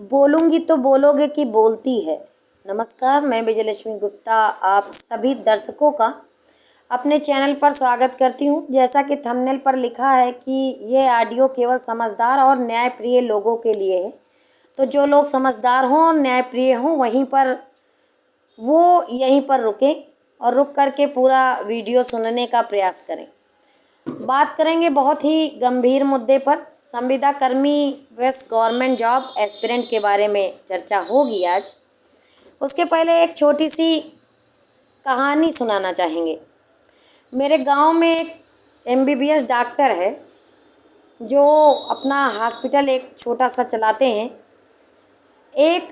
बोलूँगी तो बोलोगे कि बोलती है। नमस्कार, मैं विजयलक्ष्मी गुप्ता आप सभी दर्शकों का अपने चैनल पर स्वागत करती हूँ। जैसा कि थंबनेल पर लिखा है कि ये ऑडियो केवल समझदार और न्यायप्रिय लोगों के लिए है। तो जो लोग समझदार हों और न्यायप्रिय हों वो यहीं पर रुकें और रुक करके पूरा वीडियो सुनने का प्रयास करें। बात करेंगे बहुत ही गंभीर मुद्दे पर, संविदा कर्मी वैस गवर्नमेंट जॉब एस्पिरेंट के बारे में चर्चा होगी आज। उसके पहले एक छोटी सी कहानी सुनाना चाहेंगे। मेरे गांव में एक MBBS डॉक्टर है जो अपना हॉस्पिटल एक छोटा सा चलाते हैं। एक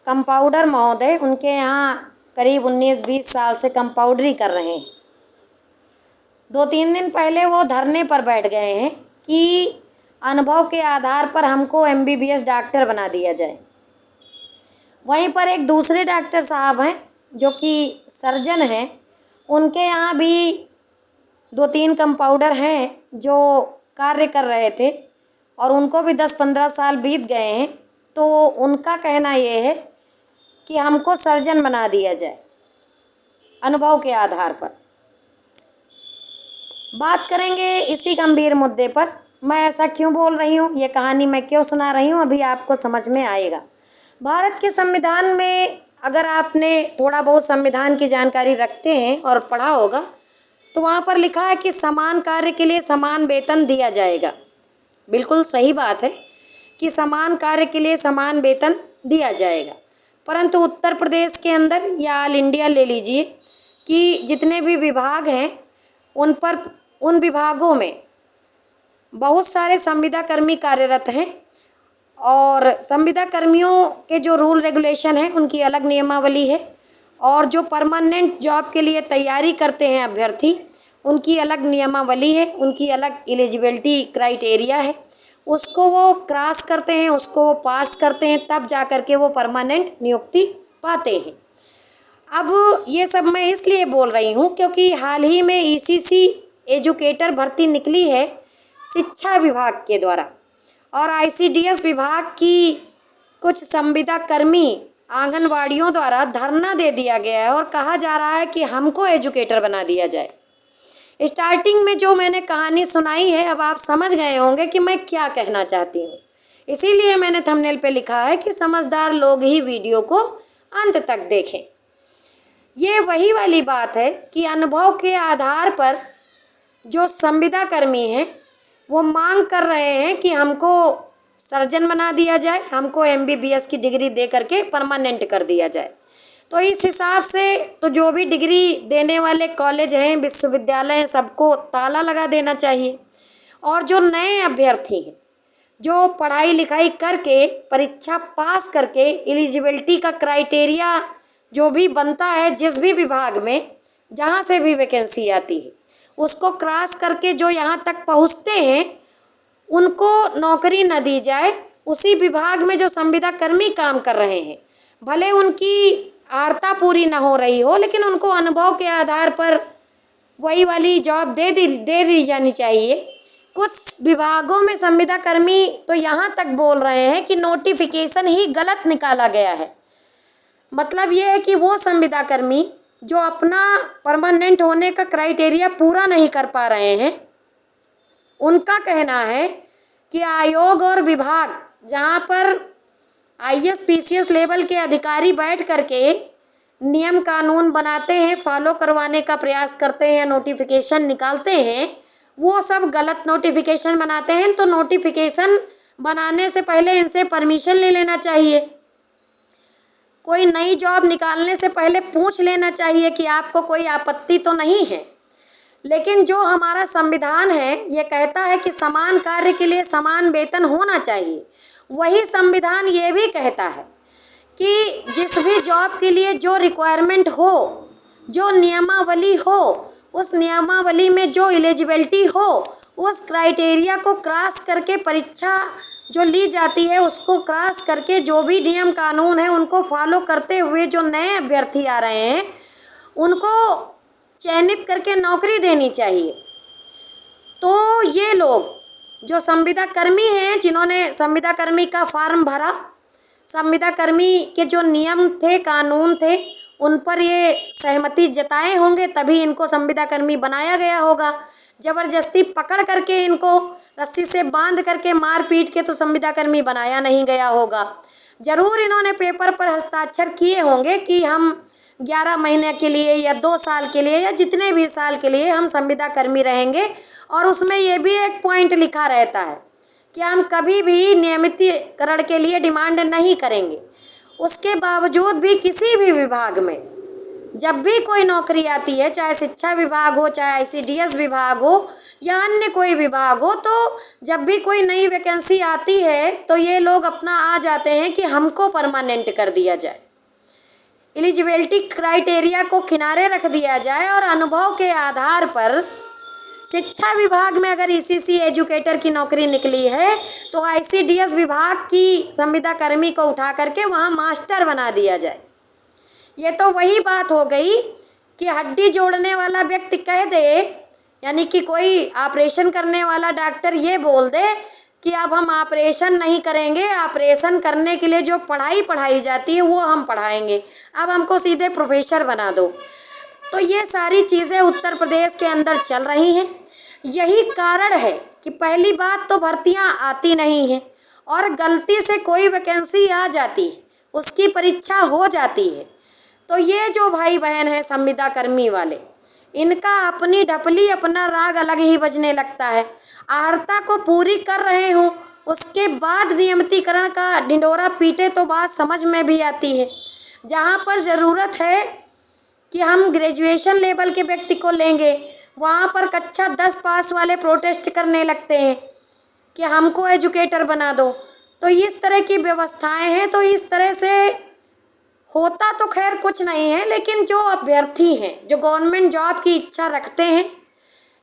कंपाउंडर महोदय उनके यहाँ करीब 19-20 साल से कंपाउंडरी कर रहे हैं। 2-3 दिन पहले वो धरने पर बैठ गए हैं कि अनुभव के आधार पर हमको MBBS डॉक्टर बना दिया जाए। वहीं पर एक दूसरे डॉक्टर साहब हैं जो कि सर्जन हैं, उनके यहाँ भी 2-3 कंपाउंडर हैं जो कार्य कर रहे थे और उनको भी 10-15 साल बीत गए हैं। तो उनका कहना ये है कि हमको सर्जन बना दिया जाए अनुभव के आधार पर। बात करेंगे इसी गंभीर मुद्दे पर। मैं ऐसा क्यों बोल रही हूँ, ये कहानी मैं क्यों सुना रही हूँ, अभी आपको समझ में आएगा। भारत के संविधान में अगर आपने थोड़ा बहुत संविधान की जानकारी रखते हैं और पढ़ा होगा तो वहाँ पर लिखा है कि समान कार्य के लिए समान वेतन दिया जाएगा। बिल्कुल सही बात है कि समान कार्य के लिए समान वेतन दिया जाएगा, परंतु उत्तर प्रदेश के अंदर या ऑल इंडिया ले लीजिए कि जितने भी विभाग हैं उन विभागों में बहुत सारे संविदा कर्मी कार्यरत हैं और संविदा कर्मियों के जो रूल रेगुलेशन हैं उनकी अलग नियमावली है और जो परमानेंट जॉब के लिए तैयारी करते हैं अभ्यर्थी उनकी अलग नियमावली है, उनकी अलग एलिजिबिलिटी क्राइटेरिया है। उसको वो क्रॉस करते हैं, उसको वो पास करते हैं, तब जा कर के वो परमानेंट नियुक्ति पाते हैं। अब ये सब मैं इसलिए बोल रही हूँ क्योंकि हाल ही में ECC एजुकेटर भर्ती निकली है शिक्षा विभाग के द्वारा और ICDS विभाग की कुछ संविदा कर्मी आंगनवाड़ियों द्वारा धरना दे दिया गया है और कहा जा रहा है कि हमको एजुकेटर बना दिया जाए। स्टार्टिंग में जो मैंने कहानी सुनाई है, अब आप समझ गए होंगे कि मैं क्या कहना चाहती हूँ। इसीलिए मैंने थंबनेल पे लिखा है कि समझदार लोग ही वीडियो को अंत तक देखें। ये वही वाली बात है कि अनुभव के आधार पर जो संविदा कर्मी हैं वो मांग कर रहे हैं कि हमको सर्जन बना दिया जाए, हमको MBBS की डिग्री दे करके परमानेंट कर दिया जाए। तो इस हिसाब से तो जो भी डिग्री देने वाले कॉलेज हैं, विश्वविद्यालय हैं, सबको ताला लगा देना चाहिए और जो नए अभ्यर्थी हैं जो पढ़ाई लिखाई करके परीक्षा पास करके एलिजिबिलिटी का क्राइटेरिया जो भी बनता है जिस भी विभाग में जहाँ से भी वैकेंसी आती है उसको क्रॉस करके जो यहाँ तक पहुँचते हैं उनको नौकरी न दी जाए। उसी विभाग में जो संविदा कर्मी काम कर रहे हैं भले उनकी आर्ता पूरी ना हो रही हो, लेकिन उनको अनुभव के आधार पर वही वाली जॉब दे दी जानी चाहिए। कुछ विभागों में संविदा कर्मी तो यहाँ तक बोल रहे हैं कि नोटिफिकेशन ही गलत निकाला गया है। मतलब ये है कि वो संविदा कर्मी जो अपना परमानेंट होने का क्राइटेरिया पूरा नहीं कर पा रहे हैं, उनका कहना है कि आयोग और विभाग जहाँ पर IAS PCS लेवल के अधिकारी बैठ करके नियम कानून बनाते हैं, फॉलो करवाने का प्रयास करते हैं, नोटिफिकेशन निकालते हैं, वो सब गलत नोटिफिकेशन बनाते हैं। तो नोटिफिकेशन बनाने से पहले इनसे परमिशन ले लेना चाहिए। कोई नई जॉब निकालने से पहले पूछ लेना चाहिए कि आपको कोई आपत्ति तो नहीं है। लेकिन जो हमारा संविधान है ये कहता है कि समान कार्य के लिए समान वेतन होना चाहिए। वही संविधान ये भी कहता है कि जिस भी जॉब के लिए जो रिक्वायरमेंट हो, जो नियमावली हो, उस नियमावली में जो एलिजिबिलिटी हो, उस क्राइटेरिया को क्रॉस करके परीक्षा जो ली जाती है उसको क्रॉस करके जो भी नियम कानून है उनको फॉलो करते हुए जो नए अभ्यर्थी आ रहे हैं उनको चयनित करके नौकरी देनी चाहिए। तो ये लोग जो संविदा कर्मी हैं जिन्होंने संविदा कर्मी का फॉर्म भरा संविदा कर्मी के जो नियम थे, कानून थे, उन पर ये सहमति जताए होंगे, तभी इनको संविदा कर्मी बनाया गया होगा। ज़बरदस्ती पकड़ करके इनको रस्सी से बांध करके मार पीट के तो संविदा कर्मी बनाया नहीं गया होगा। ज़रूर इन्होंने पेपर पर हस्ताक्षर किए होंगे कि हम 11 महीने के लिए या 2 साल के लिए या जितने भी साल के लिए हम संविदा कर्मी रहेंगे। और उसमें ये भी एक पॉइंट लिखा रहता है कि हम कभी भी नियमितीकरण के लिए डिमांड नहीं करेंगे। उसके बावजूद भी किसी भी विभाग में जब भी कोई नौकरी आती है, चाहे शिक्षा विभाग हो, चाहे ICDS विभाग हो या अन्य कोई विभाग हो, तो जब भी कोई नई वैकेंसी आती है तो ये लोग अपना आ जाते हैं कि हमको परमानेंट कर दिया जाए, एलिजिबिलिटी क्राइटेरिया को किनारे रख दिया जाए और अनुभव के आधार पर शिक्षा विभाग में अगर ECC एजुकेटर की नौकरी निकली है तो ICDS विभाग की संविदा कर्मी को उठा करके वहाँ मास्टर बना दिया जाए। ये तो वही बात हो गई कि हड्डी जोड़ने वाला व्यक्ति कह दे, यानी कि कोई ऑपरेशन करने वाला डॉक्टर ये बोल दे कि अब हम ऑपरेशन नहीं करेंगे, ऑपरेशन करने के लिए जो पढ़ाई जाती है वो हम पढ़ाएंगे, अब हमको सीधे प्रोफेसर बना दो। तो ये सारी चीज़ें उत्तर प्रदेश के अंदर चल रही हैं। यही कारण है कि पहली बात तो भर्तियां आती नहीं हैं और गलती से कोई वैकेंसी आ जाती है, उसकी परीक्षा हो जाती है, तो ये जो भाई बहन हैं संविदा कर्मी वाले, इनका अपनी ढपली अपना राग अलग ही बजने लगता है। अर्हता को पूरी कर रहे हों, उसके बाद नियमितीकरण का ढिंढोरा पीटे तो बात समझ में भी आती है। जहाँ पर ज़रूरत है कि हम ग्रेजुएशन लेवल के व्यक्ति को लेंगे, वहाँ पर कक्षा 10 पास वाले प्रोटेस्ट करने लगते हैं कि हमको एजुकेटर बना दो। तो इस तरह की व्यवस्थाएं हैं। तो इस तरह से होता तो खैर कुछ नहीं है, लेकिन जो अभ्यर्थी हैं, जो गवर्नमेंट जॉब की इच्छा रखते हैं,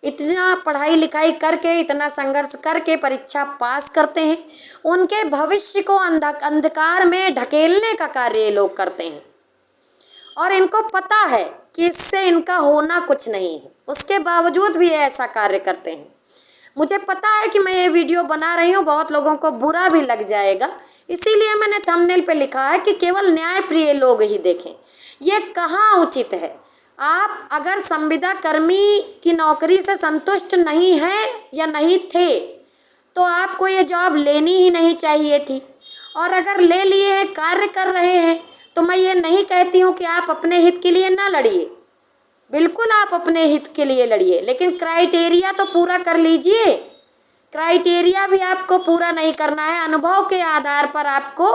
इतना पढ़ाई लिखाई करके, इतना संघर्ष करके परीक्षा पास करते हैं, उनके भविष्य को अंधकार में ढकेलने का कार्य ये लोग करते हैं और इनको पता है कि इससे इनका होना कुछ नहीं है, उसके बावजूद भी ऐसा कार्य करते हैं। मुझे पता है कि मैं ये वीडियो बना रही हूँ, बहुत लोगों को बुरा भी लग जाएगा, इसीलिए मैंने थंबनेल पे लिखा है कि केवल न्यायप्रिय लोग ही देखें। ये कहाँ उचित है। आप अगर संविदा कर्मी की नौकरी से संतुष्ट नहीं हैं या नहीं थे तो आपको ये जॉब लेनी ही नहीं चाहिए थी, और अगर ले लिए हैं, कार्य कर रहे हैं, तो मैं ये नहीं कहती हूँ कि आप अपने हित के लिए ना लड़िए, बिल्कुल आप अपने हित के लिए लड़िए, लेकिन क्राइटेरिया तो पूरा कर लीजिए। क्राइटेरिया भी आपको पूरा नहीं करना है, अनुभव के आधार पर आपको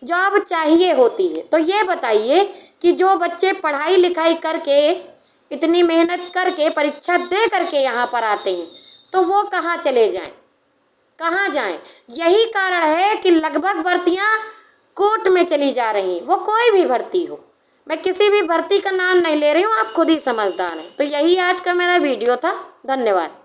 जॉब चाहिए होती है। तो ये बताइए कि जो बच्चे पढ़ाई लिखाई करके, इतनी मेहनत करके, परीक्षा दे करके यहाँ पर आते हैं, तो वो कहाँ चले जाएं, कहाँ जाएं? यही कारण है कि लगभग भर्तियाँ कोर्ट में चली जा रही, वो कोई भी भर्ती हो। मैं किसी भी भर्ती का नाम नहीं ले रही हूँ, आप खुद ही समझदार हैं। तो यही आज का मेरा वीडियो था। धन्यवाद।